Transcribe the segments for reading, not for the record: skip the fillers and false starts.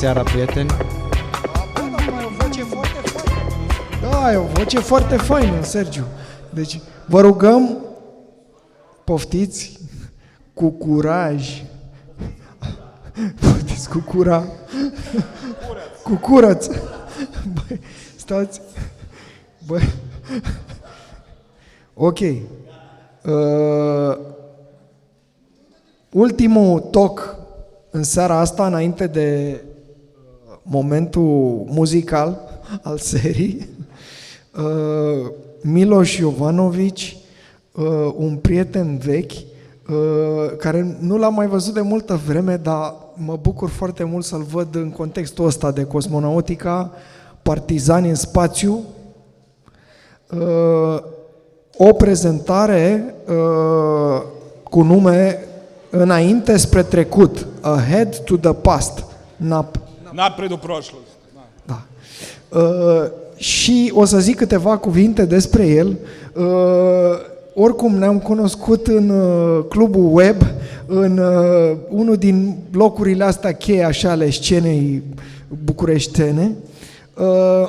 seara, prieteni! Da, e o voce foarte faină, Sergiu. Deci, vă rugăm, poftiți, cu curaj. Poftiți cu cura. Cu curăț. Băi, stați. Băi. Ok. Ultimul talk în seara asta, înainte de momentul muzical al serii, Miloš Jovanović, un prieten vechi, care nu l-am mai văzut de multă vreme, dar mă bucur foarte mult să-l văd în contextul ăsta de Cozzzmonautica, Partizani în spațiu, o prezentare cu nume Înainte, Spre, Trecut, Ahead to the Past. Napred, Prošlost. Da. Și o să zic câteva cuvinte despre el. Oricum ne-am cunoscut în clubul web, în unul din locurile astea cheie așa ale scenei bucureștene.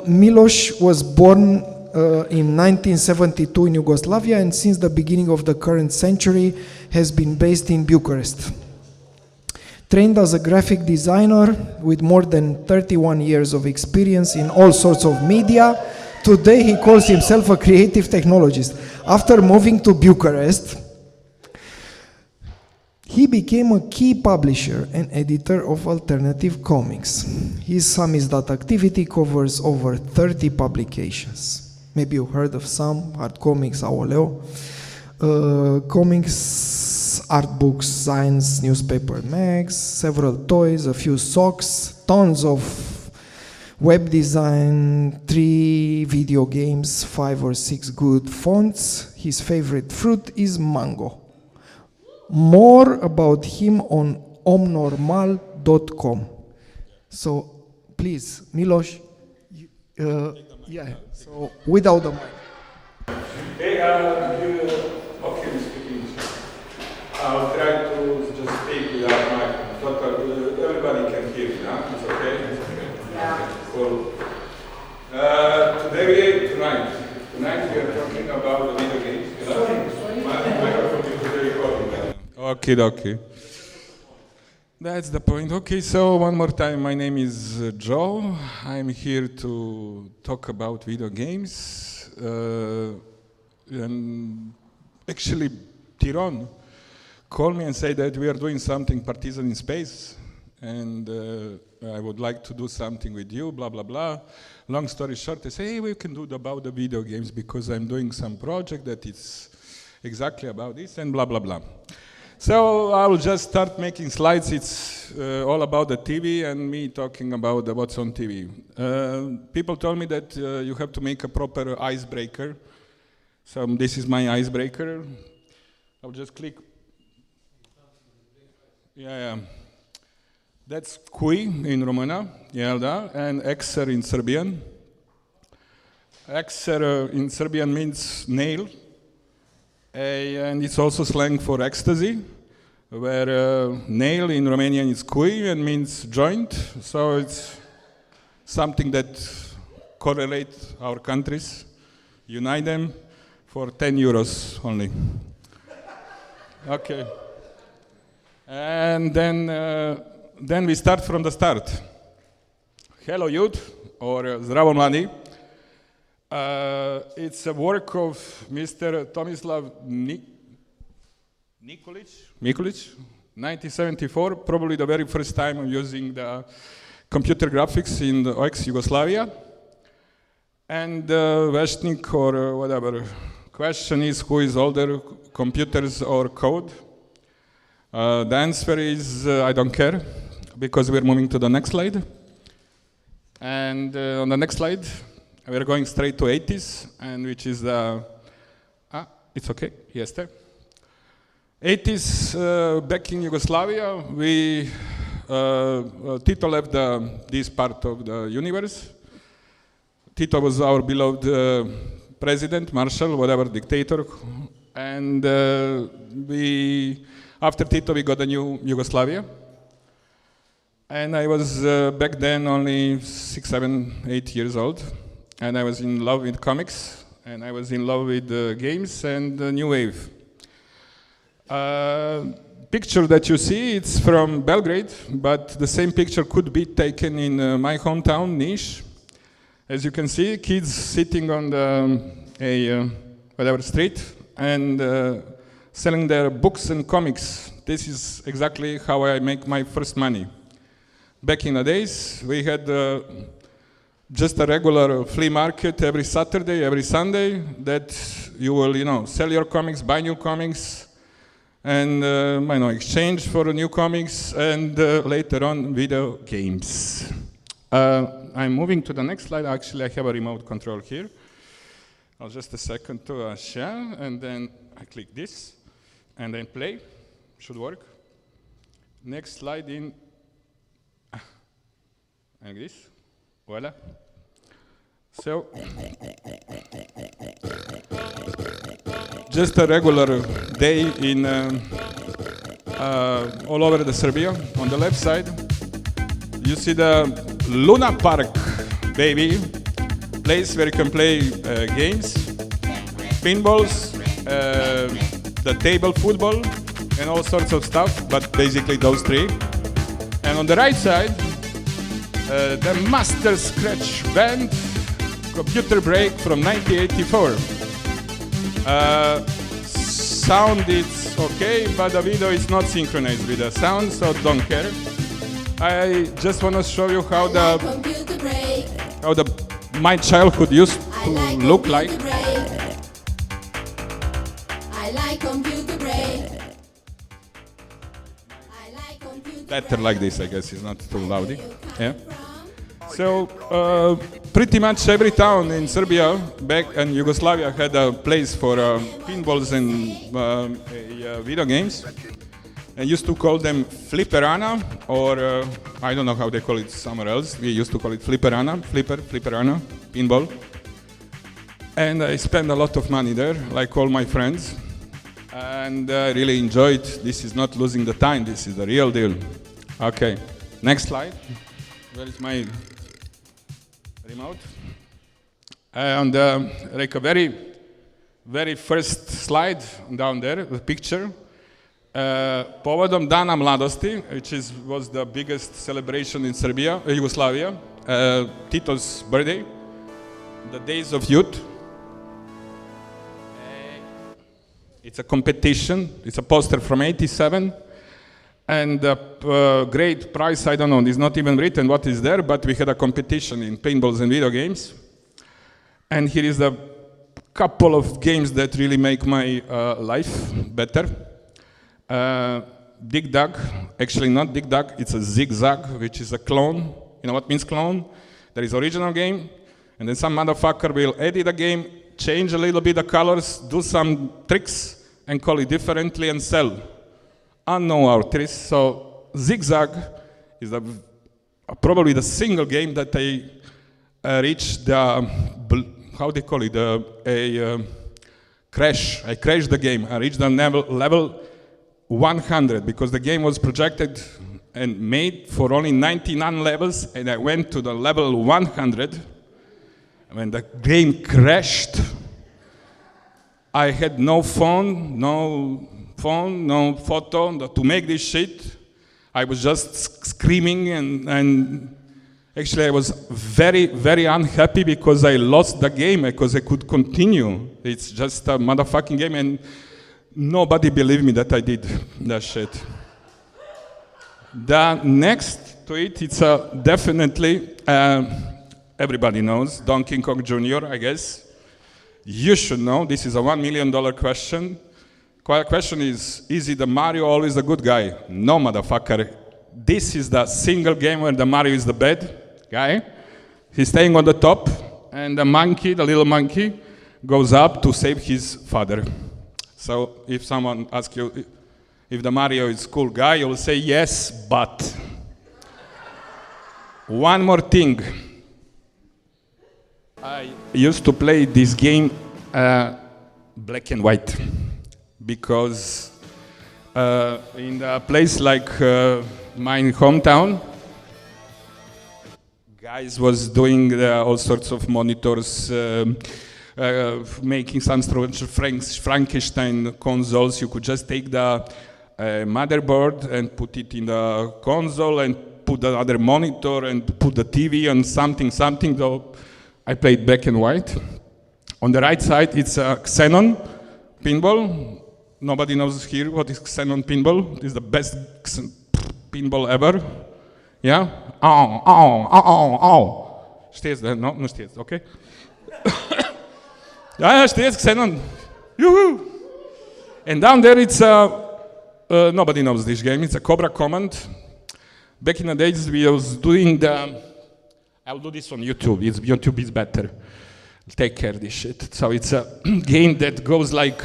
Miloš was born in 1972 in Yugoslavia and since the beginning of the current century has been based in Bucharest. Trained as a graphic designer with more than 31 years of experience in all sorts of media, today he calls himself a creative technologist. After moving to Bucharest, he became a key publisher and editor of alternative comics. His samizdat activity covers over 30 publications. Maybe you heard of some, art comics, aoleo, comics, art books, science, newspaper, mags, several toys, a few socks, tons of web design, 3 video games, 5 or 6 good fonts. His favorite fruit is mango. More about him on omnormal.com. So, please, Miloš, yeah, so without the mic. Hey, okay, I'm speaking. I'll try to just speak without mic. Everybody can hear me, huh? It's okay? Yeah. Cool. Tonight we are talking about the video games. Sorry. Microphone is very recording. Okay. That's the point. Okay, so one more time, my name is Joe. I'm here to talk about video games. And actually, Tiron called me and said that we are doing something partisan in space, and I would like to do something with you, blah, blah, blah. Long story short, I say, hey, we can do about the video games because I'm doing some project that is exactly about this, and blah, blah, blah. So I will just start making slides. It's all about the TV and me talking about what's on TV. People told me that you have to make a proper icebreaker. So this is my icebreaker. I'll just click. Yeah. That's cui in România, and exer in Serbian. Exer in Serbian means nail. And it's also slang for ecstasy, where nail in Romanian is cui and means joint. So it's something that correlates our countries, unite them for 10 euros only. Okay. And then we start from the start. Hello youth, or Zdravo mladi. It's a work of Mr. Tomislav Mikulic, 1974, probably the very first time I'm using the computer graphics in the ex-Yugoslavia. And Veshnik or whatever. Question is, who is older, computers or code? The answer is, I don't care, because we're moving to the next slide. And on the next slide, we're going straight to 80s, and which is the, it's okay, yes, there. 80s, back in Yugoslavia, Tito left this part of the universe. Tito was our beloved president, marshal, whatever, dictator, and after Tito we got a new Yugoslavia. And I was back then only 6, 7, 8 years old. And I was in love with comics. And I was in love with games and New Wave. Picture that you see, it's from Belgrade, but the same picture could be taken in my hometown, Niš. As you can see, kids sitting on whatever street and selling their books and comics. This is exactly how I make my first money. Back in the days, we had just a regular flea market every Saturday, every Sunday, that you will, sell your comics, buy new comics, and exchange for new comics, and later on, video games. I'm moving to the next slide. Actually, I have a remote control here. I'll just a second to share, and then I click this, and then play. Should work. Next slide in, like this. Voila. So, just a regular day in all over the Serbia. On the left side, you see the Luna Park, baby, place where you can play games, pinballs, the table football, and all sorts of stuff, but basically those three. And on the right side, the Master Scratch Band computer break from 1984. Sound is okay, but the video is not synchronized with the sound, so don't care. I just want to show you how my childhood used to look like. I like computer break. Better like this, I guess, it's not too loud. Yeah. So pretty much every town in Serbia back in Yugoslavia had a place for pinballs and video games. And used to call them flipperana, or I don't know how they call it somewhere else. We used to call it flipperana, flipperana, pinball. And I spent a lot of money there, like all my friends. And I really enjoyed. This is not losing the time, this is the real deal. Okay, next slide. Where is my remote? And like a very, very first slide down there, the picture. Povodom Dana Mladosti, which was the biggest celebration in Serbia, Yugoslavia, Tito's birthday, the Days of Youth. It's a competition. It's a poster from '87. And the great prize, I don't know, it's not even written what is there, but we had a competition in paintballs and video games. And here is a couple of games that really make my life better. Dig Dug, actually not Dig Dug, it's a Zigzag, which is a clone. You know what means clone? There is original game, and then some motherfucker will edit the game, change a little bit the colors, do some tricks, and call it differently and sell. Unknown artists. So Zigzag is probably the single game that I reached the, how they call it, a crash. I crashed the game. I reached the level 100 because the game was projected and made for only 99 levels, and I went to the level 100. When the game crashed, I had no phone, no photo to make this shit. I was just screaming and actually I was very, very unhappy because I lost the game because I could continue. It's just a motherfucking game and nobody believed me that I did that shit. The next to it, it's definitely, everybody knows, Donkey Kong Jr., I guess. You should know, this is a $1 million question. Question is the Mario always the good guy? No, motherfucker. This is the single game where the Mario is the bad guy. He's staying on the top, and the monkey, the little monkey, goes up to save his father. So if someone asks you if the Mario is a cool guy, you'll say yes, but. One more thing. I used to play this game black and white. Because in a place like my hometown, guys was doing all sorts of monitors, making some Frankenstein consoles. You could just take the motherboard and put it in the console and put another monitor and put the TV and something. Though I played black and white. On the right side, it's a Xenon pinball. Nobody knows here what is Xenon pinball. It's the best pinball ever. Yeah? Știți, no? Nu știți, okay? Yeah, știți, Xenon. Yoo-hoo! And down there it's nobody knows this game. It's a Cobra Command. Back in the days, we was doing I'll do this on YouTube. YouTube is better. Take care of this shit. So it's a game that goes like,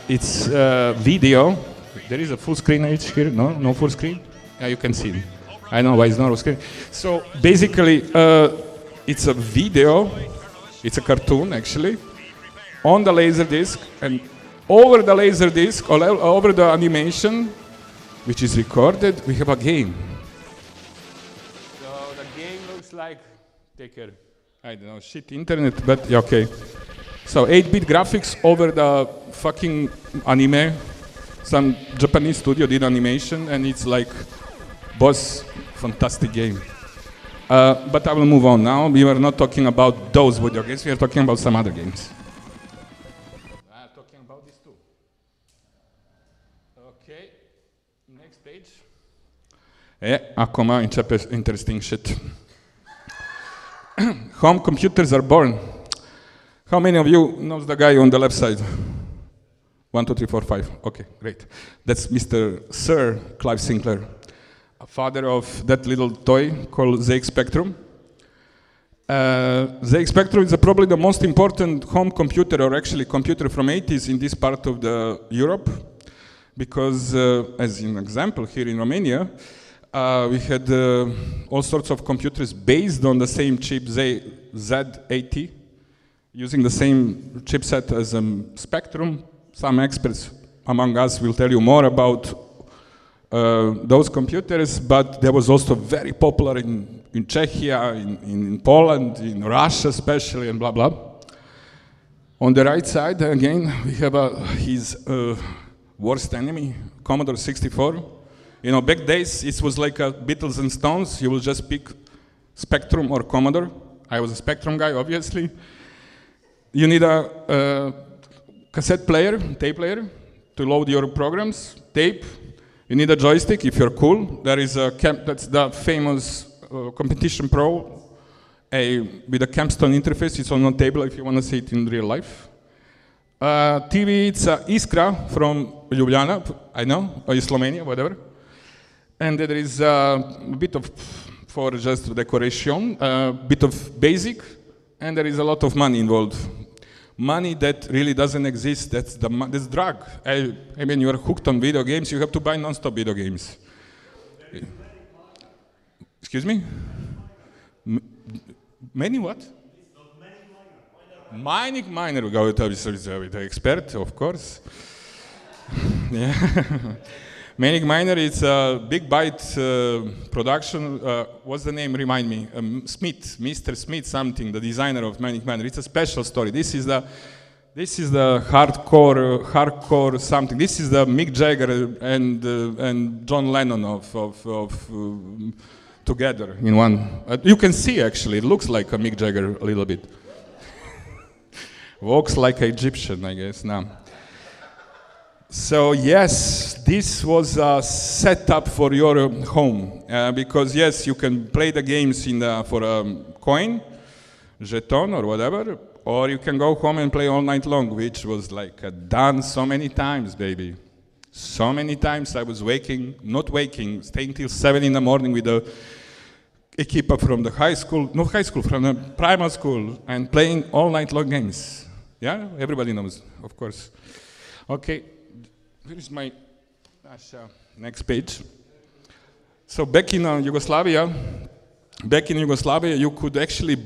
it's video. There is a full screen edge here. No full screen. Yeah, you can see it. I know why it's not full screen. So basically, it's a video. It's a cartoon actually on the laser disc, and over the laser disc, over the animation, which is recorded, we have a game. So the game looks like, take care, I don't know, shit internet, but yeah, okay. So 8-bit graphics over the fucking anime. Some Japanese studio did animation, and it's like, boss, fantastic game. But I will move on now. We were not talking about those video games, we are talking about some other games. Talking about this too. Okay, next page. Acum începe interesting shit. Home computers are born. How many of you knows the guy on the left side? 1, 2, 3, 4, 5. Okay, great. That's Mr. Sir Clive Sinclair, a father of that little toy called ZX Spectrum. ZX Spectrum is probably the most important home computer, or actually computer from 80s in this part of the Europe, because as an example here in Romania, we had all sorts of computers based on the same chip Z80, using the same chipset as Spectrum. Some experts among us will tell you more about those computers, but there was also very popular in Czechia, in Poland, in Russia especially, and blah blah. On the right side, again, we have his worst enemy, Commodore 64. You know, back days, it was like a Beatles and Stones. You will just pick Spectrum or Commodore. I was a Spectrum guy, obviously. You need a cassette player, tape player, to load your programs, tape. You need a joystick if you're cool. There is that's the famous Competition Pro with a Campstone interface. It's on a table if you want to see it in real life. TV, it's Iskra from Ljubljana, I know, or Slovenia, whatever. And there is a bit of, for just decoration, a bit of basic, and there is a lot of money involved. Money that really doesn't exist, that's drug. I mean, you are hooked on video games, you have to buy non-stop video games. Excuse me? Many what? Mining miner, we go with the expert, of course. Yeah. Mining miner, it's a big byte production. What's the name? Remind me. Smith, Mr. Smith, something. The designer of Mining miner. It's a special story. This is the hardcore something. This is the Mick Jagger and John Lennon of together in one. You can see actually. It looks like a Mick Jagger a little bit. Walks like an Egyptian, I guess now. So yes, this was a setup for your home, because yes, you can play the games for a coin, jeton or whatever, or you can go home and play all night long, which was like done so many times, baby. So many times I was staying till 7 in the morning with the equipa from the from the primary school, and playing all night long games. Yeah, everybody knows, of course. Okay. Here is my next page. So back in Yugoslavia, you could actually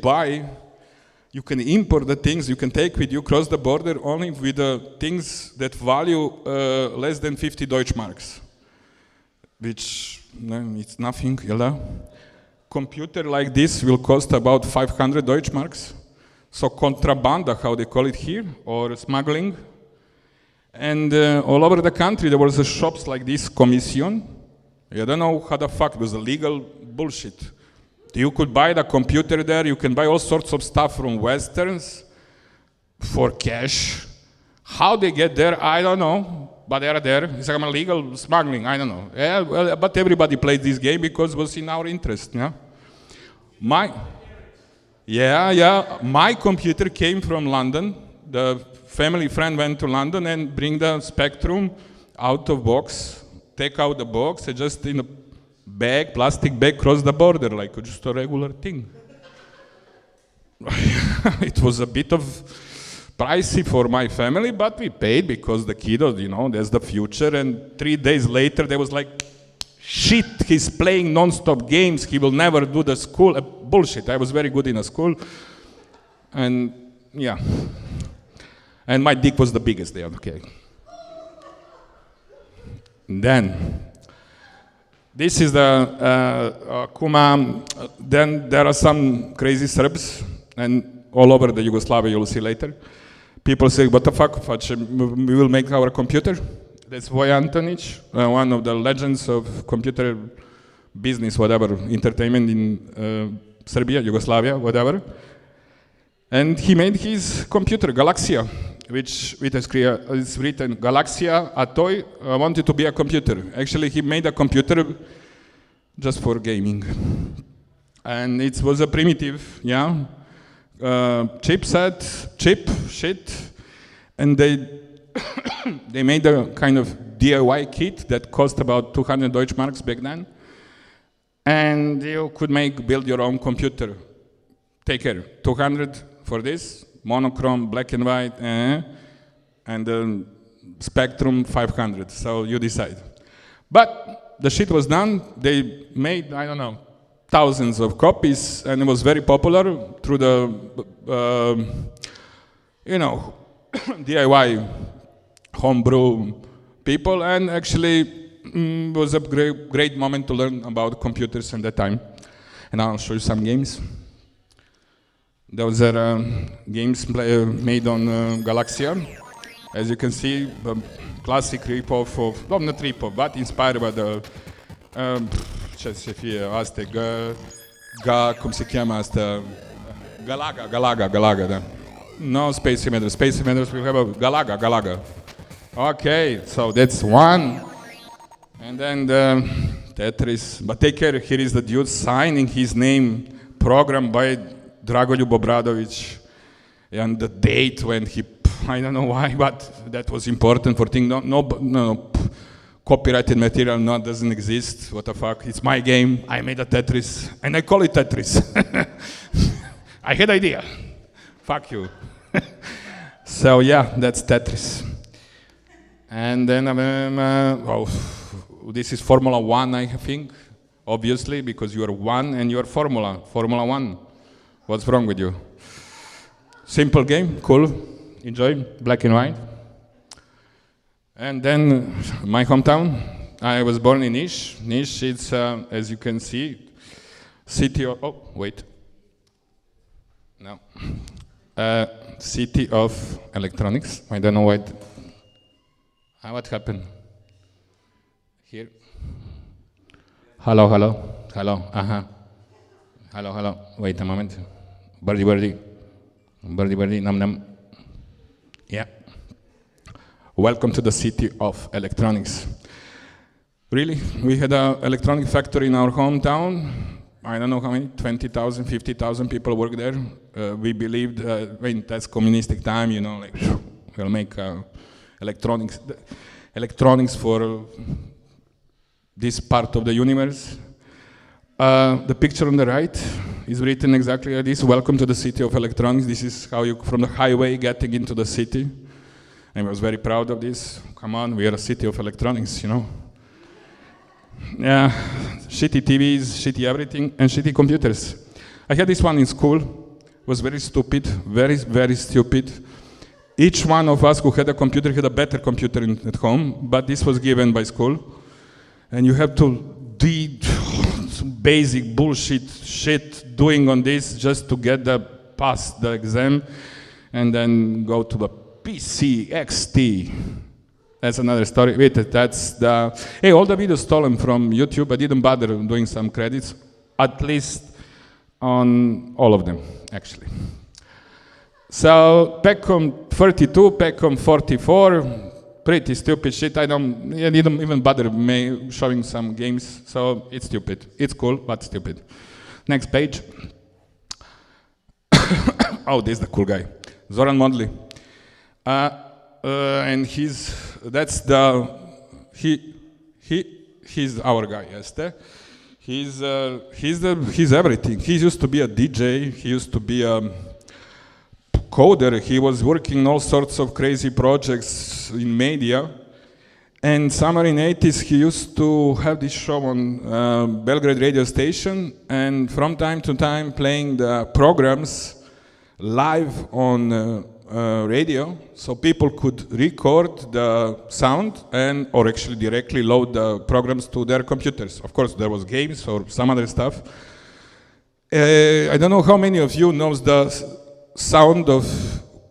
you can import the things, you can take with you across the border only with the things that value less than 50 Deutschmarks, which it's nothing, computer like this will cost about 500 Deutschmarks. So contrabanda, how they call it here, or smuggling. And all over the country there was shops like this, Commission. You don't know how the fuck, it was illegal bullshit. You could buy the computer there, you can buy all sorts of stuff from Westerns for cash. How they get there, I don't know, but they are there. It's like illegal smuggling, I don't know. Yeah, well, but everybody played this game because it was in our interest, yeah? My computer came from London. The family friend went to London and bring the Spectrum out of box, take out the box, and just in a bag, plastic bag, cross the border like just a regular thing. It was a bit of pricey for my family, but we paid because the kiddos, you know, there's the future. And 3 days later, they was like, shit, he's playing non-stop games. He will never do the school. Bullshit. I was very good in a school. And yeah. And my dick was the biggest there, okay. Then, this is the Kuma. Then there are some crazy Serbs, and all over the Yugoslavia, you'll see later. People say, what the fuck, we will make our computer. That's Voja Antonić, one of the legends of computer business, whatever, entertainment in Serbia, Yugoslavia, whatever. And he made his computer, Galaxia, which is written Galaxia, a toy, wanted to be a computer. Actually, he made a computer just for gaming. And it was a primitive, yeah, chip, shit. And they made a kind of DIY kit that cost about 200 Deutschmarks back then. And you could build your own computer. Take care, 200 for this, monochrome, black and white, and the Spectrum 500, so you decide. But the shit was done, they made, I don't know, thousands of copies, and it was very popular through the, DIY homebrew people, and actually was a great moment to learn about computers at that time. And I'll show you some games. Those are games made on Galaxia. As you can see, the classic rip-off of, well, not rip-off, but inspired by the, ce să fie asta, cum se cheamă asta? Galaga, da. No, Space Invaders, we have a Galaga. Okay, so that's one. And then the Tetris, but take care, here is the dude signing his name, programmed by Dragoljub Obradović, and the date when he, I don't know why, but that was important for things. No, copyrighted material doesn't exist. What the fuck? It's my game. I made a Tetris, and I call it Tetris. I had idea. Fuck you. So yeah, that's Tetris. And then this is Formula 1, I think, obviously, because you are one and you are Formula 1. What's wrong with you? Simple game, cool, enjoy, black and white. And then my hometown, I was born in Niš. Niš is, as you can see, city of, city of electronics. I don't know what happened here. Hello, wait a moment. Birdie, nam. Yeah. Welcome to the city of electronics. Really, we had an electronic factory in our hometown. I don't know how many, 20,000, 50,000 people work there. We believed, that's communistic time, like, we'll make electronics for this part of the universe. The picture on the right is written exactly like this. Welcome to the city of electronics. This is how you, from the highway, getting into the city. And I was very proud of this. Come on, we are a city of electronics, Yeah, shitty TVs, shitty everything, and shitty computers. I had this one in school. It was very stupid, very, very stupid. Each one of us who had a computer had a better computer at home, but this was given by school. And you have to basic bullshit shit doing on this just to get the pass the exam and then go to the PCXT. That's another story. Wait, that's the... Hey, all the videos stolen from YouTube. I didn't bother doing some credits, at least on all of them, actually. So, Pecom 32, Pecom 44, pretty stupid shit. I didn't even bother showing some games, so it's stupid. It's cool, but stupid. Next page. Oh, this is the cool guy. Zoran Modli. And he's our guy, Este. He's everything. He used to be a DJ, he used to be a coder, he was working on all sorts of crazy projects in media. And somewhere in the 80s he used to have this show on Belgrade radio station, and from time to time playing the programs live on radio, so people could record the sound or actually directly load the programs to their computers. Of course, there was games or some other stuff. I don't know how many of you knows the sound of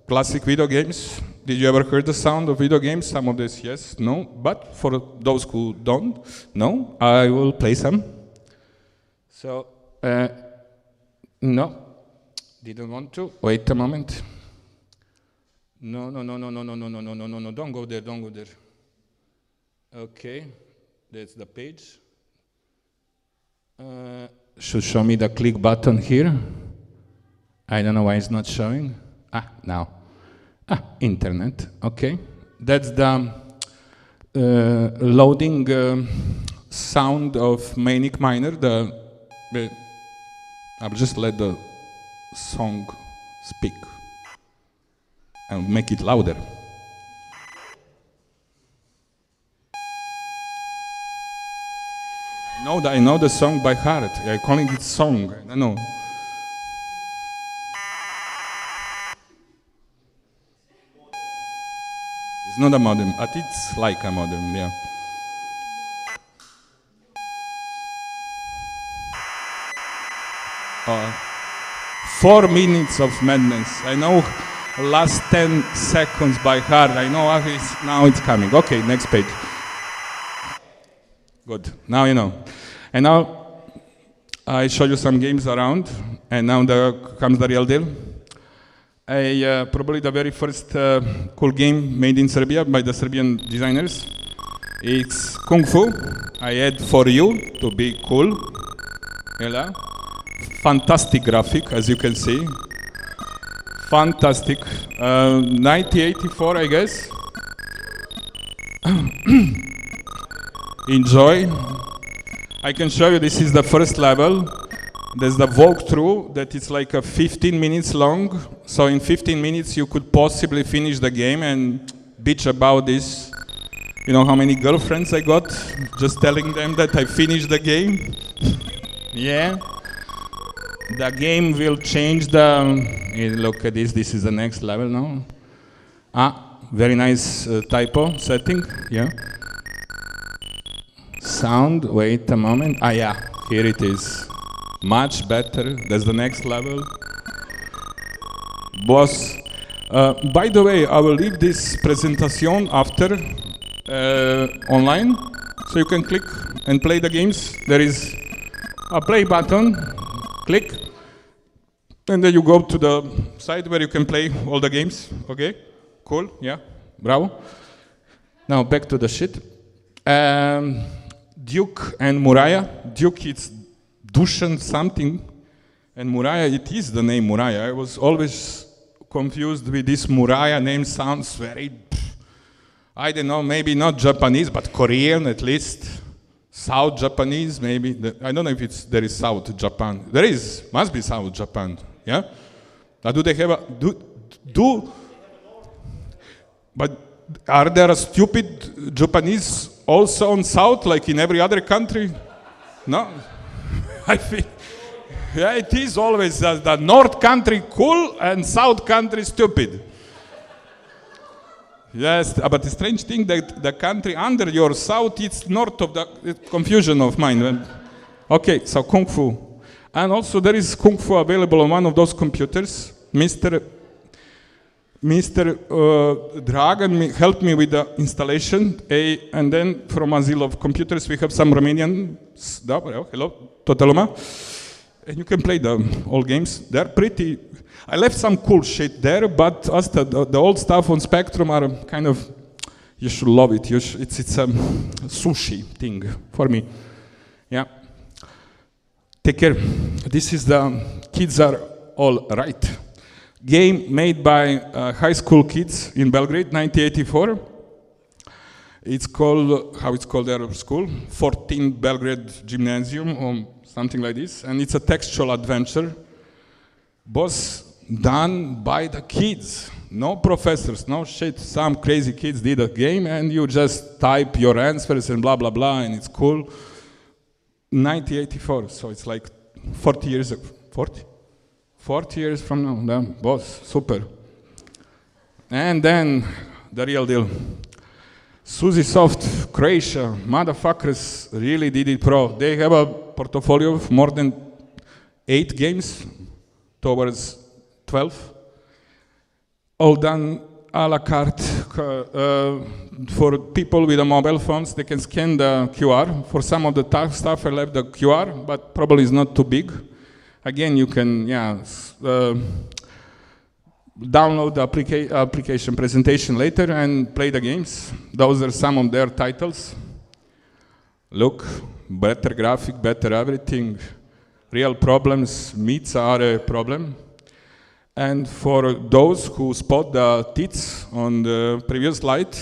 classic video games. Did you ever heard the sound of video games? Some of this, yes, no. But for those who don't know, I will play some. So, no, didn't want to. Wait a moment. No, don't go there. Okay, that's the page. Should show me the click button here. I don't know why it's not showing. Now. Internet, okay. That's the loading sound of Manic Miner. I'll just let the song speak and make it louder. I know the song by heart. I'm calling it song. I don't know. It's not a modem, but it's like a modem, yeah. Uh, 4 minutes of madness. I know last 10 seconds by heart. I know now it's coming. Okay, next page. Good, now you know. And now I show you some games around, and now comes the real deal. Probably the very first cool game made in Serbia by the Serbian designers. It's Kung Fu. I had for you to be cool. Yeah. Fantastic graphic, as you can see. Fantastic. 1984, I guess. Enjoy. I can show you, this is the first level. There's the walkthrough that is like a 15 minutes long. So in 15 minutes you could possibly finish the game and bitch about this. You know how many girlfriends I got just telling them that I finished the game? Yeah. The game will change look at this is the next level now. Very nice typo setting, yeah. Sound, wait a moment. Yeah, here it is. Much better, that's the next level. Boss, by the way, I will leave this presentation after online, so you can click and play the games. There is a play button, click, and then you go to the site where you can play all the games. Okay, cool, yeah, bravo. Now back to the shit. Duke and Muraya. Duke, it's Dusan something, and Muraya, it is the name Muraya. I was always confused with this Muraya name. Sounds very, I don't know, maybe not Japanese, but Korean at least. South Japanese, maybe. I don't know if there is South Japan. There is, must be South Japan, yeah? Do they have but are there stupid Japanese also on South, like in every other country? No? I think, yeah, it is always the North country cool and South country stupid. Yes, but the strange thing that the country under your South, it's north of the confusion of mine. Okay, so Kung Fu. And also there is Kung Fu available on one of those computers. Mr. Dragan helped me with the installation. And then from Asilo of Computers, we have some Romanian. Hello, Totaluma. And you can play the old games. They're pretty. I left some cool shit there, but the old stuff on Spectrum are kind of. You should love it. It's a sushi thing for me. Yeah. Take care. This is the Kids Are All Right. Game made by high school kids in Belgrade, 1984. It's called, how it's called their school? 14 Belgrade Gymnasium or something like this. And it's a textual adventure. Both done by the kids. No professors, no shit. Some crazy kids did a game and you just type your answers and blah, blah, blah, and it's cool. 1984, so it's like 40 years ago. 40 years from now, damn, boss, super. And then, the real deal. Suzy Soft, Croatia, motherfuckers really did it pro. They have a portfolio of more than 8 games, towards 12. All done a la carte. For people with the mobile phones, they can scan the QR. For some of the tough stuff, I left the QR, but probably it's not too big. Again, you can download the application presentation later and play the games. Those are some of their titles. Look, better graphic, better everything. Real problems, meets are a problem. And for those who spot the tits on the previous slide,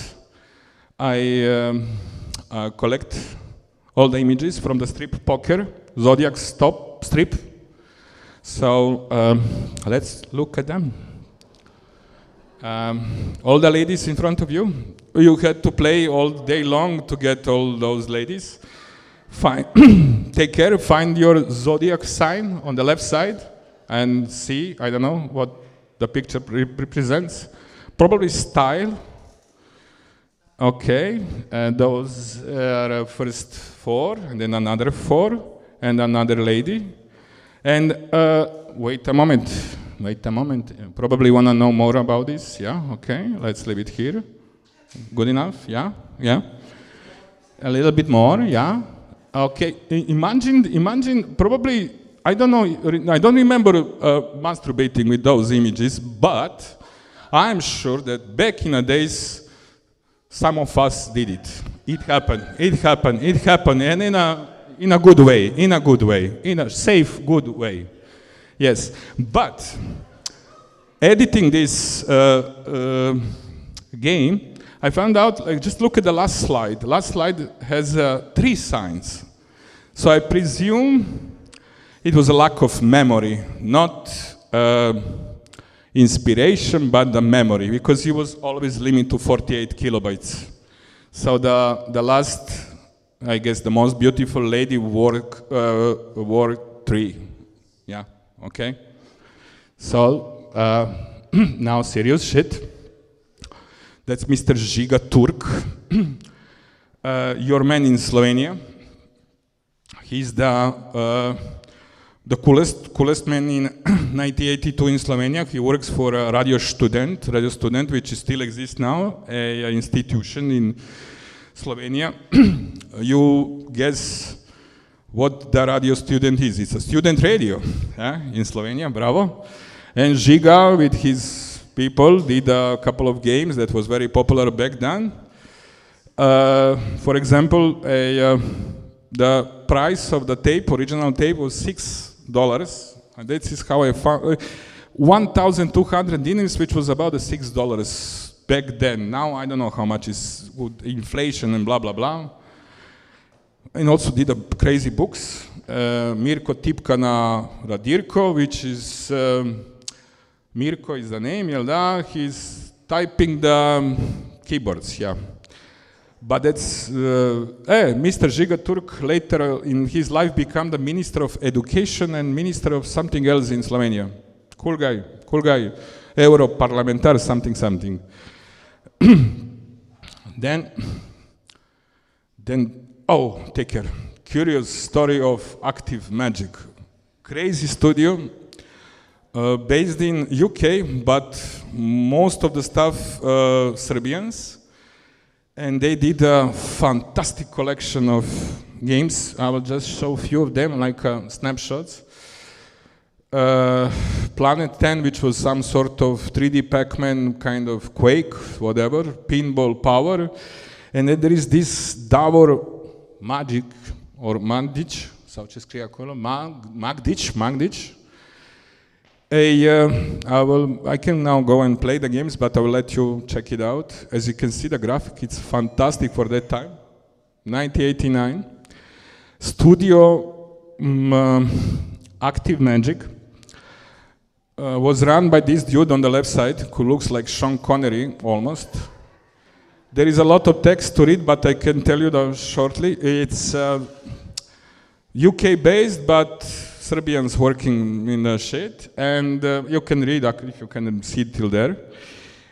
I collect all the images from the strip poker, Zodiac's top strip. So let's look at them. All the ladies in front of you, you had to play all day long to get all those ladies. Take care, find your Zodiac sign on the left side and see, I don't know what the picture represents. Probably style. Okay, those are first 4, and then another 4, and another lady. And wait a moment. Probably want to know more about this. Yeah, okay, let's leave it here. Good enough, yeah. A little bit more, yeah. Okay, imagine probably, I don't remember masturbating with those images, but I'm sure that back in the days, some of us did it. It happened, and in a good way, in a safe, good way. Yes, but editing this game, I found out, just look at the last slide. The last slide has 3 signs. So I presume it was a lack of memory, not inspiration, but the memory, because he was always limited to 48 kilobytes. So the last, I guess, the most beautiful lady wore 3. Yeah, okay. So now serious shit. That's Mr. Žiga Turk, your man in Slovenia. He's the coolest man in 1982 in Slovenia. He works for Radio Student, which still exists now, an institution in Slovenia. You guess what the Radio Student is? It's a student radio in Slovenia, bravo. And Žiga, with his people, did a couple of games that was very popular back then. For example, the price of the original tape was $6. And this is how I found 1,200 dinars, which was about $6 back then. Now I don't know how much is with inflation and blah blah blah. And also did crazy books. Mirko tipka na radirko, which is Mirko is the name, he's typing the keyboards, yeah. But that's, Mr. Žiga Turk later in his life became the Minister of Education and Minister of something else in Slovenia. Cool guy, Europarlamentar, something. Then, take care. curious story of Active Magic. Crazy studio, based in UK, but most of the staff Serbians, and they did a fantastic collection of games. I will just show a few of them, like snapshots. Planet 10, which was some sort of 3D Pac-Man kind of Quake, whatever, Pinball Power, and then there is this Davor Magic, or Mandic, sau ce scrie acolo, Magdic. I can now go and play the games, but I will let you check it out. As you can see, the graphic, it's fantastic for that time. 1989. Studio Active Magic was run by this dude on the left side, who looks like Sean Connery, almost. There is a lot of text to read, but I can tell you that shortly. It's UK-based, but Serbians working in the shit, and you can read if you can see it till there.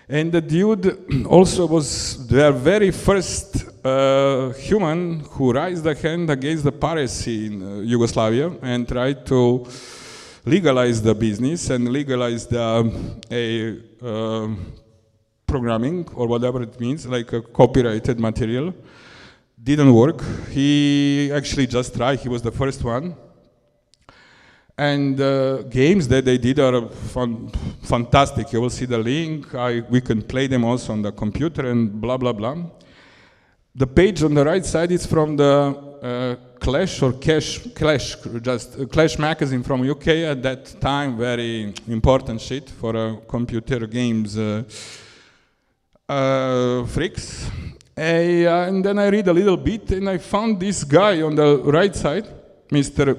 And the dude also was the very first human who raised the hand against the piracy in Yugoslavia and tried to legalize the business and legalize the programming or whatever it means, like a copyrighted material. Didn't work. He actually just tried. He was the first one. And games that they did are fantastic. You will see the link. We can play them also on the computer and blah, blah, blah. The page on the right side is from the Clash magazine from UK at that time. Very important shit for computer games freaks. And then I read a little bit and I found this guy on the right side, Mr.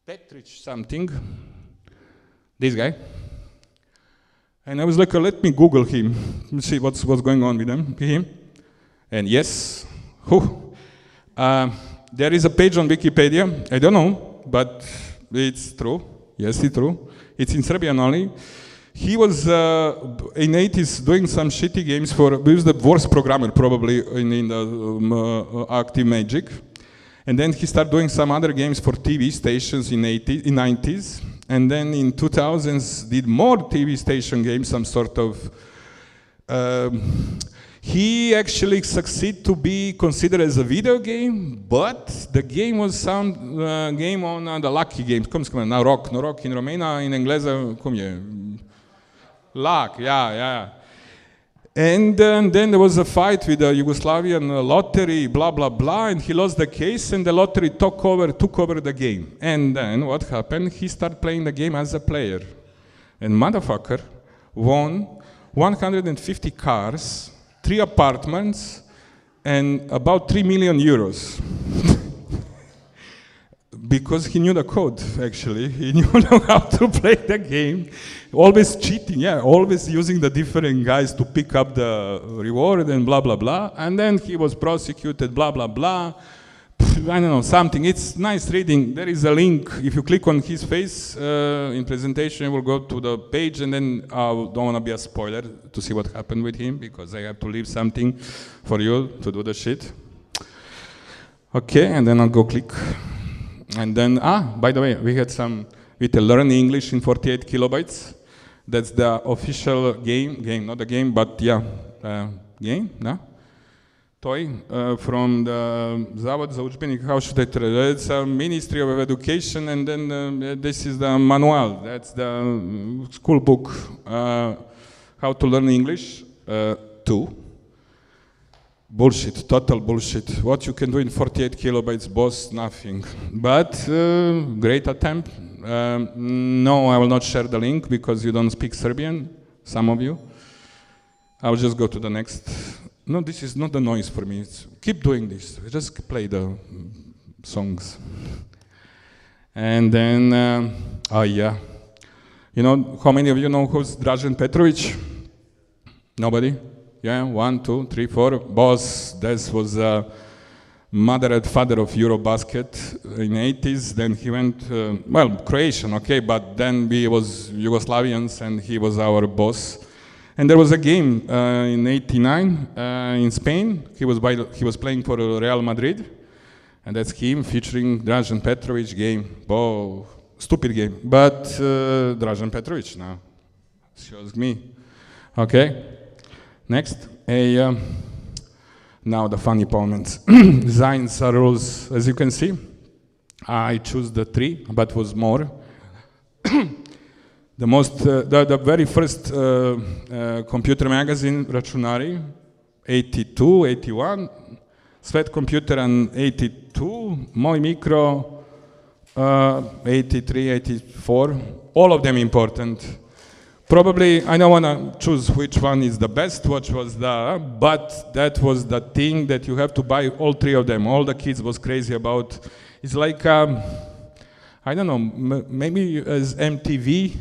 Petric something, this guy. And I was like, let me Google him, see what's going on with him. And yes, there is a page on Wikipedia, I don't know, but it's true. Yes, it's true. It's in Serbian only. He was in the 80s doing some shitty games he was the worst programmer probably in the Active Magic. And then he started doing some other games for TV stations in 90s. And then in 2000s did more TV station games, some sort of... he actually succeeded to be considered as a video game, but the game was some game on the Lucky Games. Cum se cheamă? Noroc in Romania, in engleză, cum e? Luck, yeah. And then there was a fight with the Yugoslavian lottery, blah, blah, blah, and he lost the case, and the lottery took over the game. And then what happened? He started playing the game as a player. And motherfucker won 150 cars, 3 apartments, and about 3 million euros. Because he knew the code, actually. He knew how to play the game. Always cheating, always using the different guys to pick up the reward and blah, blah, blah. And then he was prosecuted, blah, blah, blah. I don't know, something. It's nice reading. There is a link. If you click on his face in presentation, you will go to the page, and then I don't want to be a spoiler to see what happened with him, because I have to leave something for you to do the shit. Okay, and then I'll go click. And then, by the way, we had with Learn English in 48 kilobytes. That's the official game, not a game, but game, no? Toy from the Zavod za udžbenik, how should I tell it? It's a Ministry of Education, and then this is the manual. That's the school book, how to learn English, 2. Bullshit, total bullshit. What you can do in 48 kilobytes, boss, nothing. But great attempt. No, I will not share the link because you don't speak Serbian, some of you. I will just go to the next. No, this is not the noise for me. Keep doing this. Just play the songs. And then, You know, how many of you know who's Dražen Petrović? Nobody? Yeah, 1, 2, 3, 4. Boss, this was mother and father of Eurobasket in 80s. Then he went, Croatian, okay, but then we was Yugoslavians and he was our boss. And there was a game in '89 in Spain. He was playing for Real Madrid. And that's him featuring Dražen Petrović game. Oh, stupid game. But Dražen Petrović now shows me. Okay, next. Now the funny moments. Designs are rules, as you can see. I choose the 3, but was more. The very first computer magazine, Računari, 82, 81, Svet Computer and 82, Moj Mikro, 83, 84, all of them important. Probably, I don't want to choose which one is the best, but that was the thing that you have to buy all 3 of them. All the kids was crazy about. It's like, I don't know, maybe as MTV,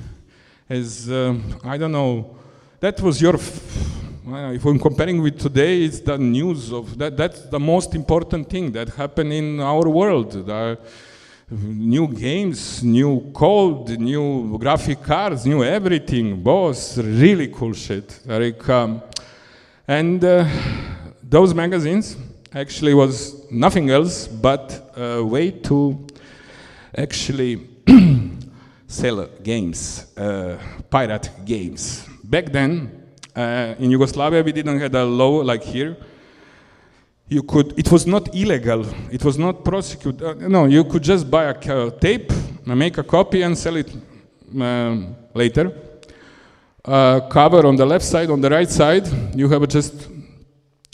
as, I don't know, that was your, if I'm comparing with today, it's the news of, that's the most important thing that happened in our world. The new games, new code, new graphic cards, new everything, boss, really cool shit. Like, and those magazines actually was nothing else but a way to actually sell games, pirate games. Back then, in Yugoslavia, we didn't have a law like here. You could, it was not illegal, it was not prosecuted, no, you could just buy a tape, make a copy and sell it later. Cover on the left side, on the right side, you have just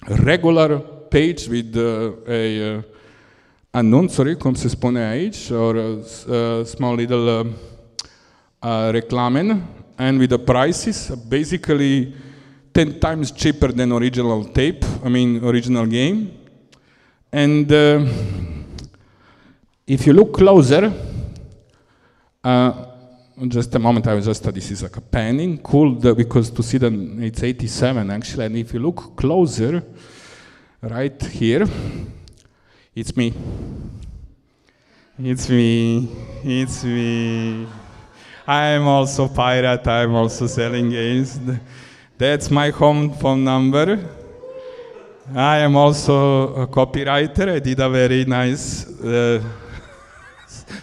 a regular page with a anunțuri, cum se spune aici, or a small little reclamen, and with the prices, basically 10 times cheaper than original tape, original game. And if you look closer, just a moment, I was just, this is like a panning, cool, because to see that it's 87 actually, and if you look closer, right here, it's me. It's me, it's me. I'm also pirate, I'm also selling games. That's my home phone number. I am also a copywriter. I did a very nice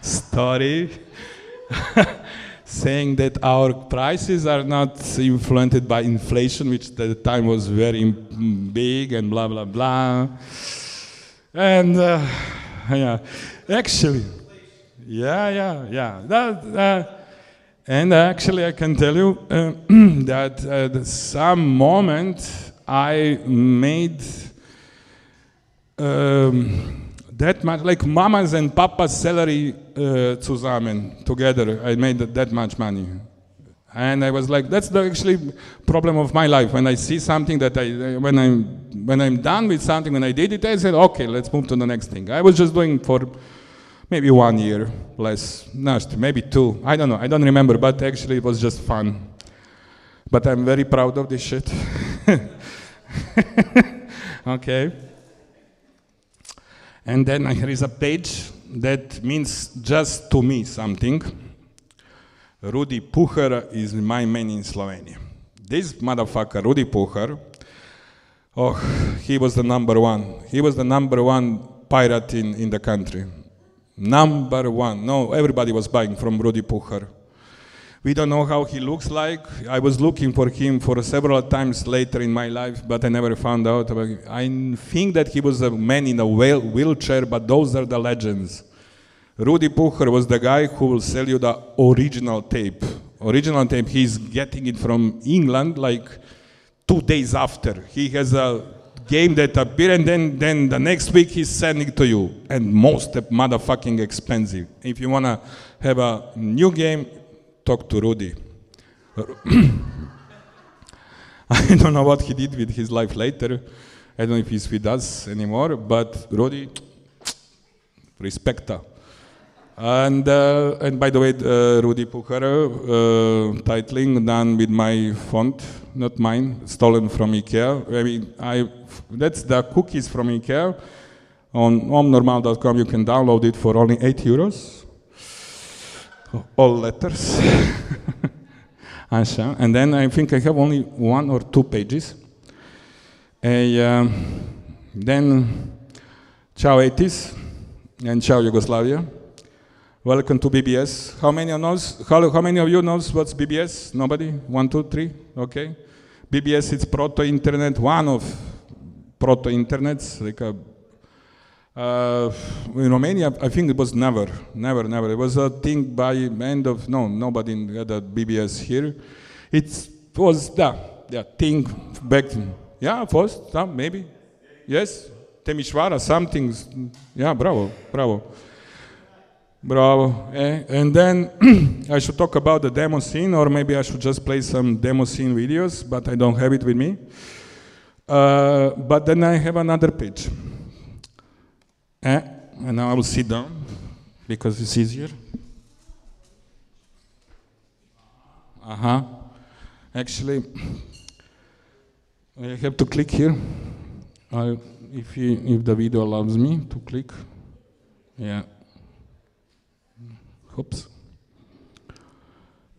story saying that our prices are not influenced by inflation, which at the time was very big and blah, blah, blah. And yeah, actually, yeah. And actually, I can tell you that at some moment I made that much, like mama's and papa's salary zusammen, together. I made that much money. And I was like, that's the actually problem of my life. When I see something that when I'm done with something, when I did it, I said, okay, let's move to the next thing. I was just doing for maybe 1 year, less, maybe 2. I don't know, I don't remember, but actually it was just fun. But I'm very proud of this shit. Okay. And then there is a page that means just to me something. Rudi Puher is my man in Slovenia. This motherfucker, Rudi Puher, he was the number one. He was the number one pirate in the country. Number one. No, everybody was buying from Rudi Puher. We don't know how he looks like. I was looking for him for several times later in my life, but I never found out. I think that he was a man in a wheelchair, but those are the legends. Rudi Puher was the guy who will sell you the original tape. Original tape, he's getting it from England like 2 days after. He has a game that appeared, and then the next week he's sending to you. And most motherfucking expensive. If you want to have a new game, talk to Rudi. I don't know what he did with his life later. I don't know if he's with us anymore, but Rudi, respecta. And by the way, Rudi Puher titling done with my font, not mine, stolen from IKEA. That's the cookies from IKEA. On omnormal.com you can download it for only €8. All letters. And then I think I have only 1 or 2 pages. Then, ciao 80s. and ciao Yugoslavia. Welcome to BBS. How many of you knows what's BBS? Nobody? 1, 2, 3? Okay. BBS is proto-internet, one of proto-internets. Like in Romania, I think it was never. It was a thing by end of, nobody had a BBS here. It was thing back, first, maybe. Yes, Temișoara, something. Yeah, bravo. And then I should talk about the demo scene, or maybe I should just play some demo scene videos, but I don't have it with me. But then I have another page. And now I will sit down, because it's easier. Actually, I have to click here. If the video allows me to click. Yeah. Oops.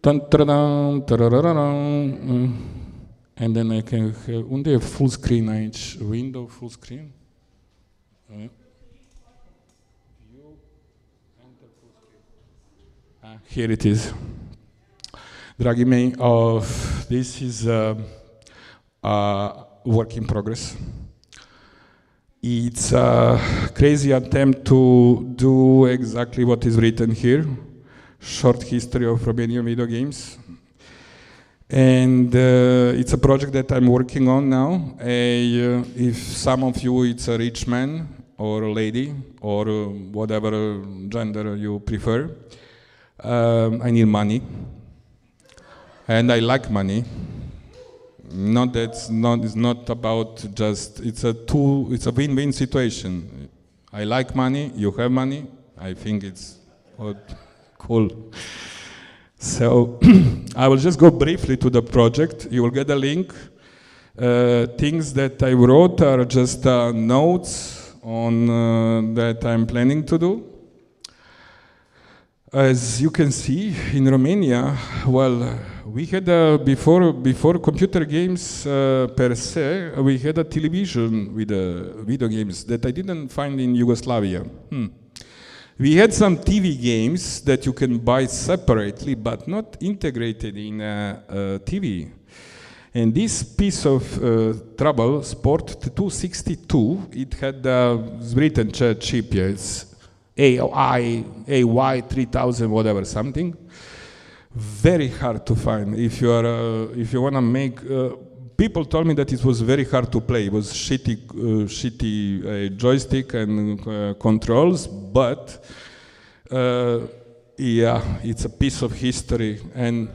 And then I can have, unde e full screen aici? Window full screen? Here it is. Dragii mei, this is a work in progress. It's a crazy attempt to do exactly what is written here. Short history of Romanian video games. And it's a project that I'm working on now. If some of you, it's a rich man or a lady or whatever gender you prefer, I need money. And I like money. It's not about just, it's a win-win situation. I like money, you have money, I think it's cool. So I will just go briefly to the project. You will get a link. Things that I wrote are just notes on that I'm planning to do. As you can see, in Romania, we had before computer games per se, we had a television with video games that I didn't find in Yugoslavia. We had some TV games that you can buy separately, but not integrated in TV. And this piece of trouble, Sport 262, it had written chip, it's AY 3000, whatever, something. Very hard to find. If you want to make, people told me that it was very hard to play. It was shitty joystick and controls, but it's a piece of history. And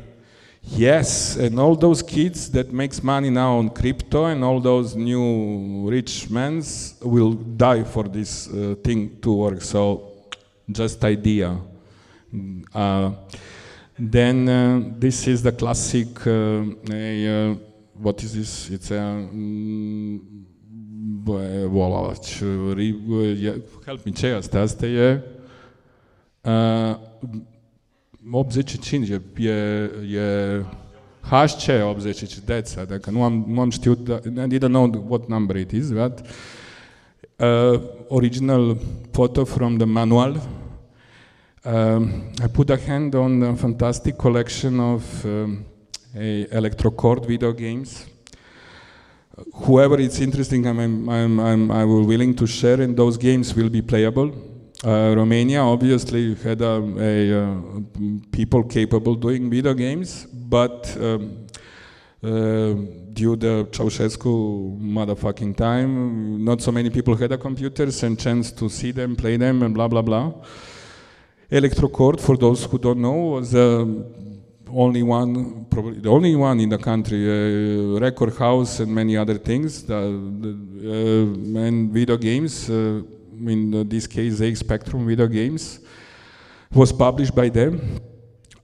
yes, and all those kids that makes money now on crypto and all those new rich men will die for this thing to work. So just idea. Then this is the classic, what is this? It's a, help me, ce e asta? Asta e 85, e HC 85, deța, dacă nu am știut, I didn't know what number it is, but original photo from the manual. I put a hand on a fantastic collection of electrocord video games. Whoever is interested, I'm willing to share, and those games will be playable. Romania obviously had people capable doing video games, but due to Ceausescu motherfucking time, not so many people had computers and chance to see them, play them, and blah blah blah. Electrocord, for those who don't know, was only one, probably the only one in the country. Record House and many other things, and video games. In this case, ZX Spectrum video games was published by them.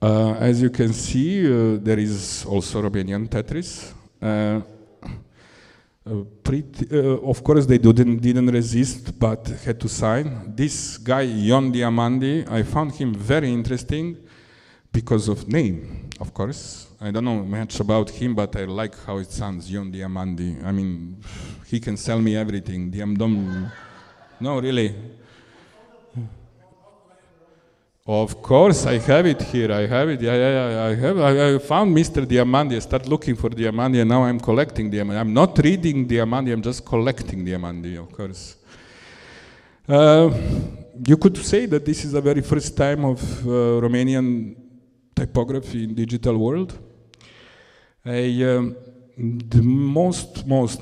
As you can see, there is also Romanian Tetris. Of course, they didn't resist, but had to sign. This guy, Ion Diamandi, I found him very interesting because of name, of course. I don't know much about him, but I like how it sounds, Ion Diamandi. I mean, he can sell me everything. No, really. Of course, I have it here. I have it. I found Mr. Diamandi. I started looking for Diamandi, and now I'm collecting Diamandi. I'm not reading Diamandi. I'm just collecting Diamandi, of course. You could say that this is the very first time of Romanian typography in digital world.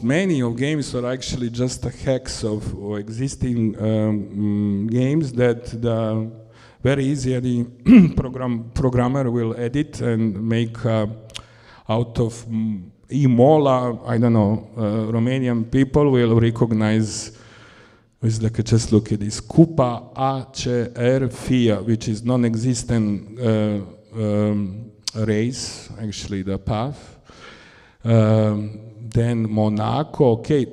Many of games are actually just hacks of existing games that the very easily programmer will edit and make out of Imola. I don't know. Romanian people will recognize. It's like, just look at this. Cupa ACR FIA, which is non-existent race, actually the path. Then Monaco, okay.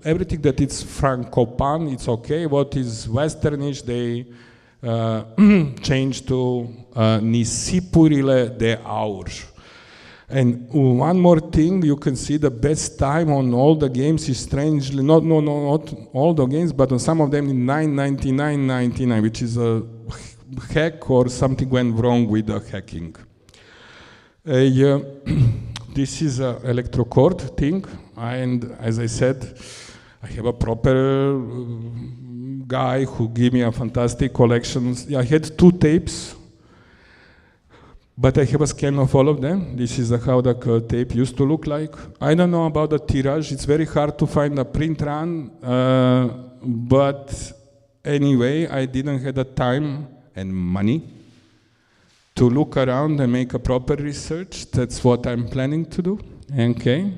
Everything that is Francopan, it's okay. What is Westernish, they changed to Nisipurile de Aur. And one more thing, you can see the best time on all the games is strangely, not all the games, but on some of them in 999.99, which is a hack or something went wrong with the hacking. This is an electrocord thing, and as I said, I have a proper guy who gave me a fantastic collection. I had 2 tapes, but I have a scan of all of them. This is how the tape used to look like. I don't know about the tirage. It's very hard to find a print run, but anyway, I didn't have the time and money to look around and make a proper research. That's what I'm planning to do. Okay.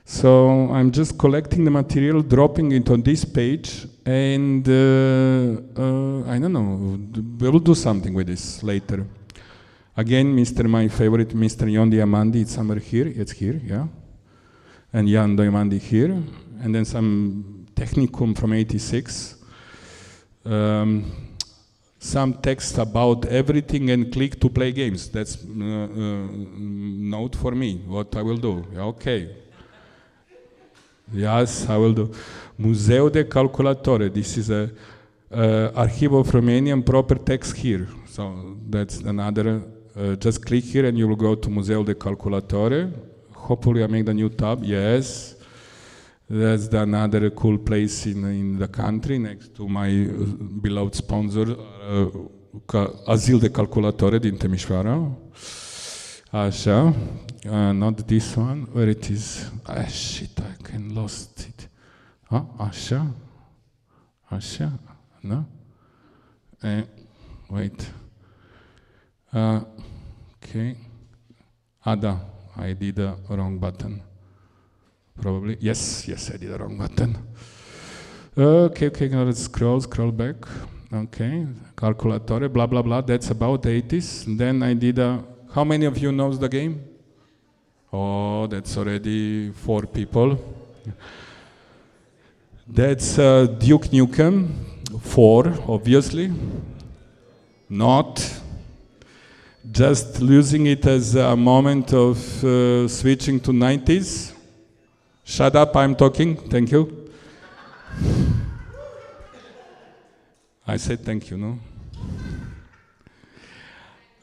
So I'm just collecting the material, dropping it on this page, and I don't know, we'll do something with this later. Again, my favorite, Mr. Ion Diamandi, it's somewhere here, it's here, yeah. And Ion Diamandi here, and then some Technicum from 86. Some text about everything and click to play games. That's note for me, what I will do, okay. Yes, I will do. Museu de Calculatore, this is a Archive of Romanian proper text here. So that's another, just click here and you will go to Museu de Calculatore. Hopefully I make the new tab, yes. That's another cool place in the country next to my beloved sponsor, Azil de Calculatore din Timișoara. Așa, not this one, where it is. Shit, I lost it. Așa, așa, no? Wait. Okay. Da, I did a wrong button. Probably. Yes, I did a wrong button. Okay, now let's scroll back. Okay, Calculatore, blah, blah, blah. That's about 80s. And then I did a... How many of you knows the game? Oh, that's already 4 people. That's Duke Nukem 4, obviously. Not. Just using it as a moment of switching to 90s. Shut up, I'm talking. Thank you. I said thank you, no?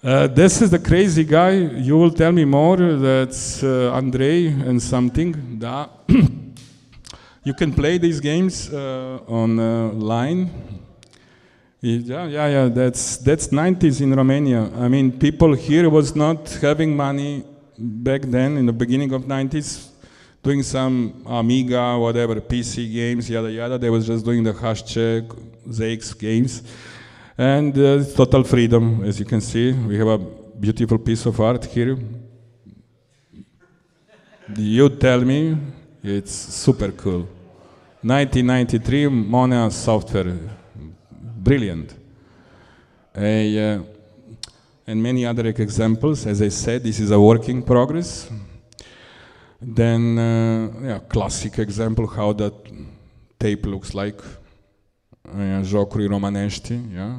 This is the crazy guy. You will tell me more. That's Andrei and something. Da. You can play these games online. Yeah. That's 90s in Romania. I mean, people here was not having money back then in the beginning of 90s, doing some Amiga, whatever, PC games, yada yada. They was just doing the Hashcheck, ZX games. And total freedom, as you can see. We have a beautiful piece of art here. You tell me, it's super cool. 1993, Monea software, brilliant. And many other examples. As I said, this is a work in progress. Then, classic example how that tape looks like. Jocuri romanești, yeah.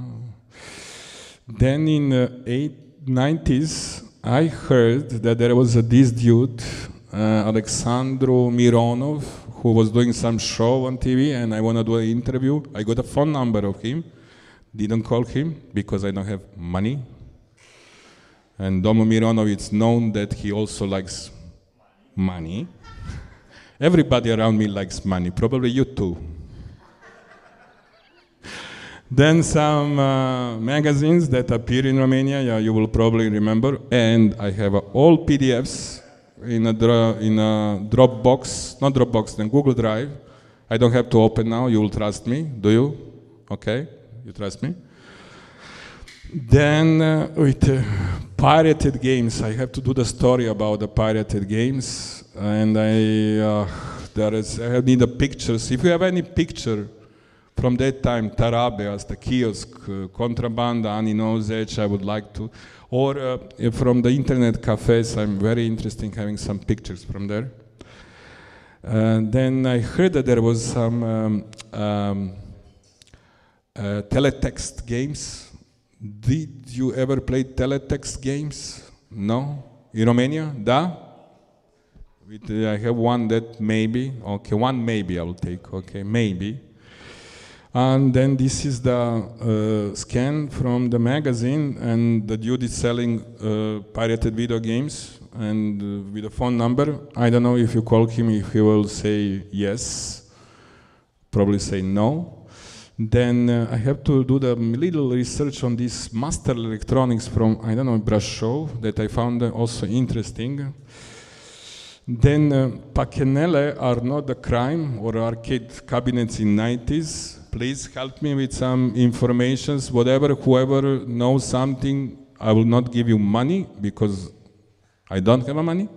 Then in the 90s, I heard that there was this dude, Alexandru Mironov, who was doing some show on TV, and I want to do an interview. I got a phone number of him. didn't call him because I don't have money. And Miloš known that he also likes money. Everybody around me likes money, probably you too. Then some magazines that appear in Romania, yeah, you will probably remember. And I have all PDFs in a Dropbox, not Dropbox, then Google Drive. I don't have to open now, you will trust me, do you? Okay, you trust me? Then with pirated games, I have to do the story about the pirated games. And I need the pictures. If you have any picture from that time, Tarabeas, the kiosk, Contrabanda, Ani Nozec, I would like to. Or from the internet cafes, I'm very interested in having some pictures from there. Then I heard that there was some teletext games. Did you ever play teletext games? No? In Romania? Da? I have one that maybe. Okay, one maybe I will take. Okay, maybe. And then this is the scan from the magazine, and the dude is selling pirated video games, and with a phone number. I don't know if you call him, if he will say yes, probably say no. Then I have to do the little research on this Master Electronics from, I don't know, Brașov, that I found also interesting. Then Pachenele are not a crime, or arcade cabinets in 90s. Please help me with some informations, whatever, whoever knows something. I will not give you money because I don't have money.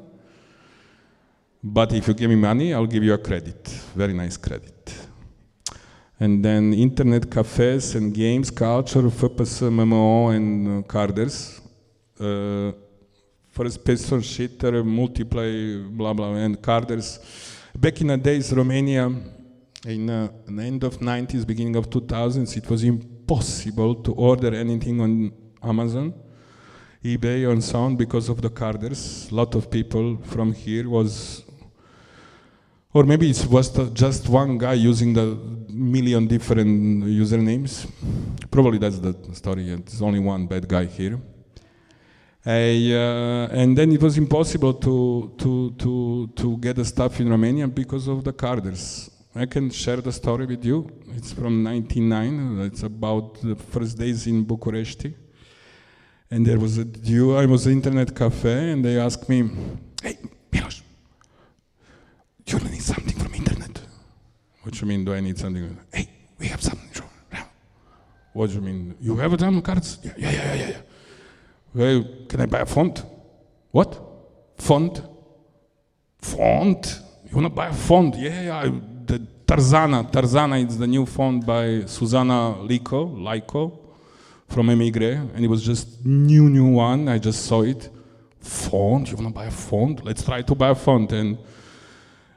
But if you give me money, I'll give you a credit, very nice credit. And then internet cafes and games, culture, FPS, MMO, and carders. First person shooter, multiplayer, blah, blah, and carders. Back in the days, Romania, in the end of 90s, beginning of 2000s, it was impossible to order anything on Amazon, eBay, and so on because of the carders. A lot of people from here was, or maybe it was just one guy using the million different usernames. Probably that's the story. There's only one bad guy here. And then it was impossible to get the stuff in Romania because of the carders. I can share the story with you. It's from 1999. It's about the first days in Bucharest. And there was I was at an internet cafe, and they asked me, "Hey, Miloš, do you need something from internet?" What do you mean, do I need something? Hey, we have something. What do you mean? You have them cards? Yeah. Well, can I buy a font? What? Font? Font? You want to buy a font? Yeah. The Tarzana is the new font by Susanna Lico from Emigre, and it was just new one. I just saw it. Font? You want to buy a font? Let's try to buy a font. And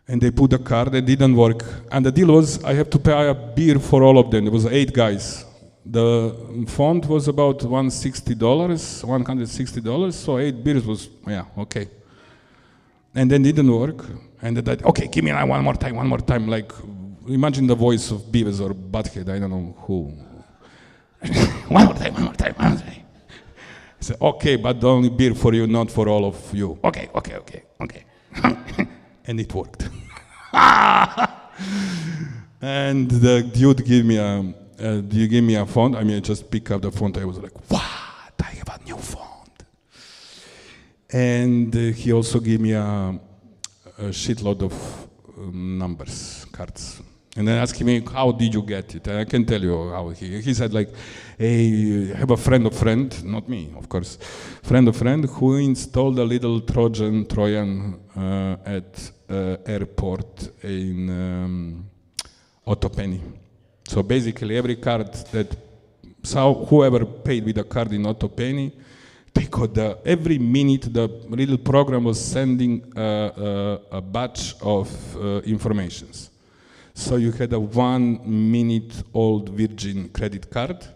they put the card. It didn't work. And the deal was I have to pay a beer for all of them. There was 8 guys. The font was about $160, so 8 beers was, yeah, okay. And then it didn't work. And then, okay, give me one more time, like, imagine the voice of Beavis or Butthead, I don't know who. one more time. I said, okay, but the only beer for you, not for all of you. Okay. And it worked. And the dude gave me do you give me a font? I mean, I just pick up the font. I was like, what? I have a new font. And he also gave me a shitload of numbers, cards. And then asked me, how did you get it? And I can tell you how he said, like, hey, I have a friend of friend, not me, of course, friend of friend who installed a little Trojan at airport in Otopeni. So basically, every card whoever paid with a card in Otopeni, they got every minute the little program was sending a batch of informations. So you had a 1 minute old virgin credit card,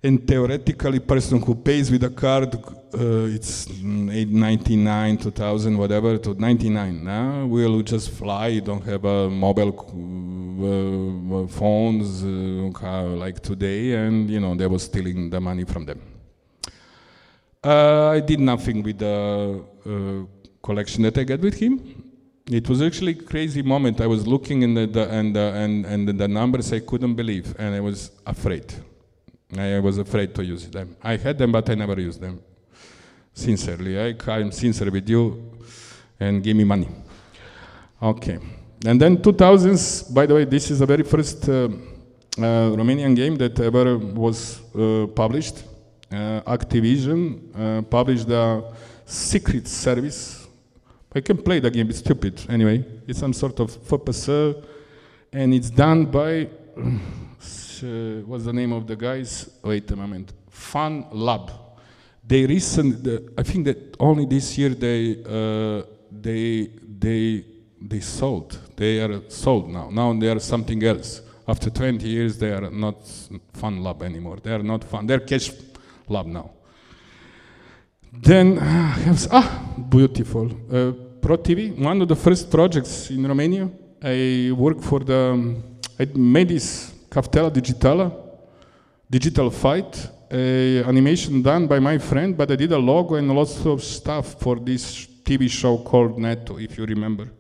and theoretically, person who pays with a card, it's $8.99, $2,000, whatever, to $99. Now we'll just fly. You don't have a mobile phones like today, and they were stealing the money from them. I did nothing with the collection that I got with him. It was actually a crazy moment. I was looking in the numbers I couldn't believe, and I was afraid. I was afraid to use them. I had them, but I never used them. Sincerely, I'm sincere with you, and give me money. Okay. And then 2000s, by the way, this is the very first Romanian game that ever was published. Activision published the Secret Service. I can play the game, it's stupid. Anyway, it's some sort of FPS, and it's done by, what's the name of the guys? Wait a moment. Fun Lab. They I think that only this year they sold. They are sold now. Now they are something else. After 20 years, they are not Fun Lab anymore. They are not fun. They're Cash Lab now. Then, beautiful. Pro TV, one of the first projects in Romania. I worked for I made this Caftela digital fight, animation done by my friend, but I did a logo and lots of stuff for this TV show called Înainte, if you remember.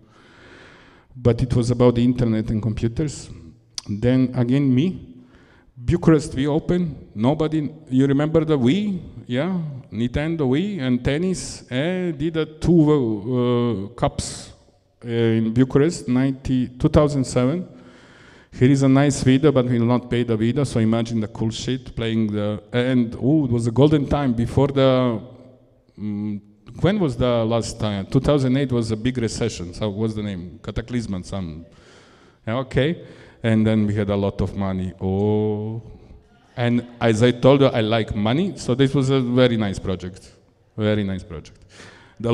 But it was about the internet and computers. Then again, me. Bucharest, we opened. Nobody, you remember the Wii? Yeah, Nintendo Wii and tennis. Did 2 cups in Bucharest, 2007. Here is a nice video, but we will not pay the video, so imagine the cool shit playing it was a golden time before when was the last time? 2008 was a big recession, so what's the name? Cataclysm, okay. And then we had a lot of money. And as I told you, I like money, so this was a very nice project. Very nice project. The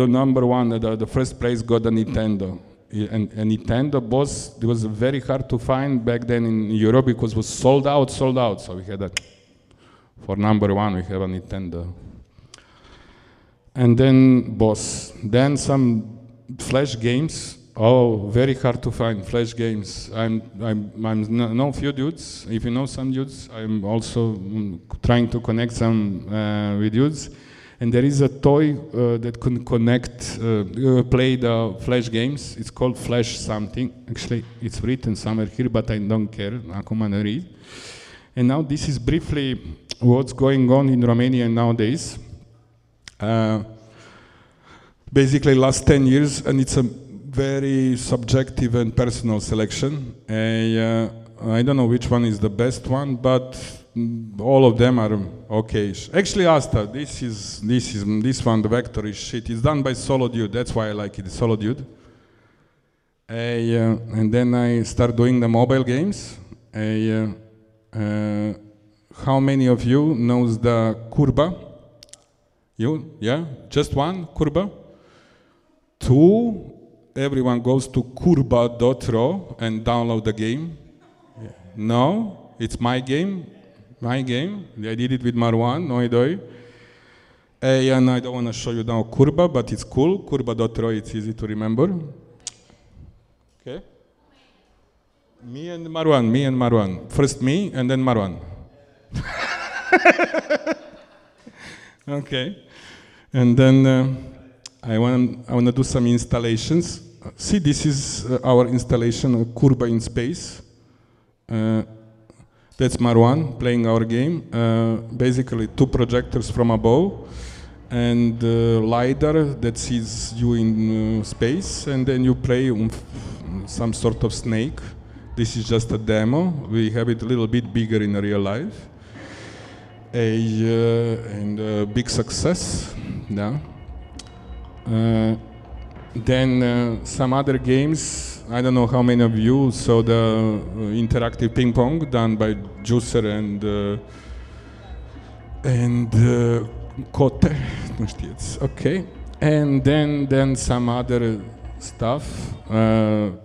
number one, the first place got a Nintendo. And Nintendo it was very hard to find back then in Europe because it was sold out. So we had for number one, we have a Nintendo. And then some Flash games. Very hard to find Flash games. I'm know few dudes. If you know some dudes, I'm also trying to connect some with dudes. And there is a toy that can connect, play the Flash games. It's called Flash something. Actually, it's written somewhere here, but I don't care. Acum I read. And now this is briefly what's going on in Romania nowadays. Basically, last 10 years, and it's a very subjective and personal selection. I don't know which one is the best one, but all of them are okay. Actually, Asta, this one, the vector is shit. It's done by Solo Dude. That's why I like it. Solo Dude. And then I start doing the mobile games. How many of you knows the Curba? You? Yeah? Just one? Curba? 2. Everyone goes to curba.ro and download the game. Yeah. No? It's my game. My game. I did it with Marwan, Noidoi. And I don't want to show you now Curba, but it's cool. Curba.ro, it's easy to remember. Okay? Me and Marwan. First me, and then Marwan. Okay. And then I want to do some installations. See, this is our installation, Curba in space. That's Marwan playing our game. Basically, 2 projectors from above, and LiDAR that sees you in space, and then you play some sort of snake. This is just a demo. We have it a little bit bigger in real life. And a big success. Yeah. Then some other games. I don't know how many of you saw the interactive ping pong done by Juicer and Cote. Nu știți. Okay. And then some other stuff.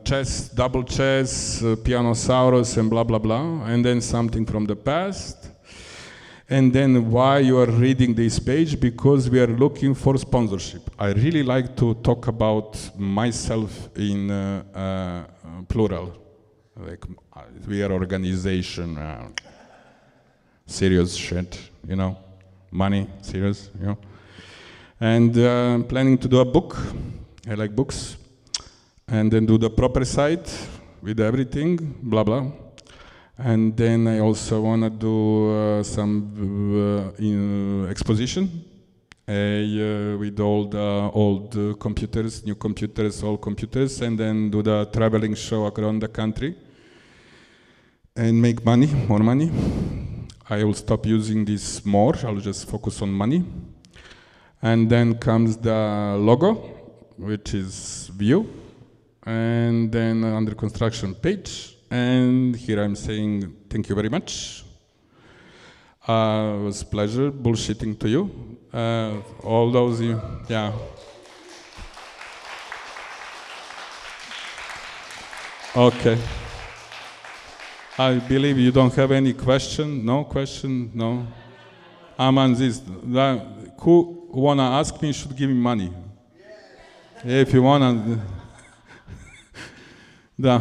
Chess, double chess, Pianosaurus, and blah blah blah. And then something from the past. And then why you are reading this page? Because we are looking for sponsorship. I really like to talk about myself in plural. Like, we are organization, serious shit, you know, money, serious, you know. And I'm planning to do a book. I like books. And then do the proper site with everything, blah, blah. And then I also want to do some exposition with all the old computers, new computers, old computers, and then do the traveling show around the country and make money, more money. I will stop using this more, I'll just focus on money. And then comes the logo, which is view, and then under construction page. And here I'm saying thank you very much. It was a pleasure bullshitting to you. All those, yeah. Okay. I believe you don't have any question. No question? No? I'm on this. Who wanna ask me should give me money. If you wanna. Da.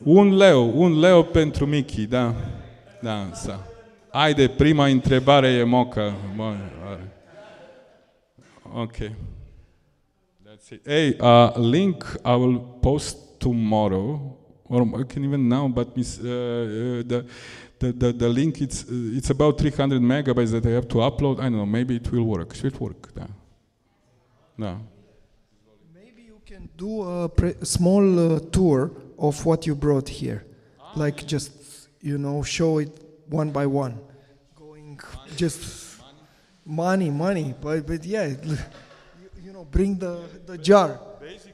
Un leu pentru Michi, da. Da, sa. Haide, prima întrebare e moca. Okay. That's it. Hey, link I will post tomorrow, or I can even now, but the link, it's about 300 megabytes that I have to upload. I don't know, maybe it will work. Should work. Da. Da. Maybe you can do a small tour of what you brought here. Like just, you know, show it one by one. Going just money. But yeah, you know, bring the jar. Basically,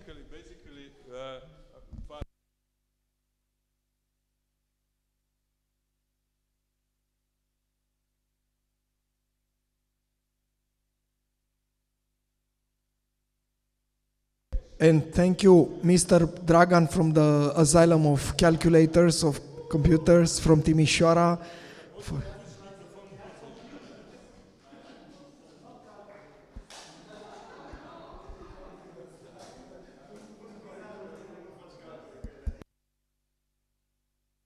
And thank you, Mr. Dragan from the Asylum of Calculators, of Computers from Timișoara.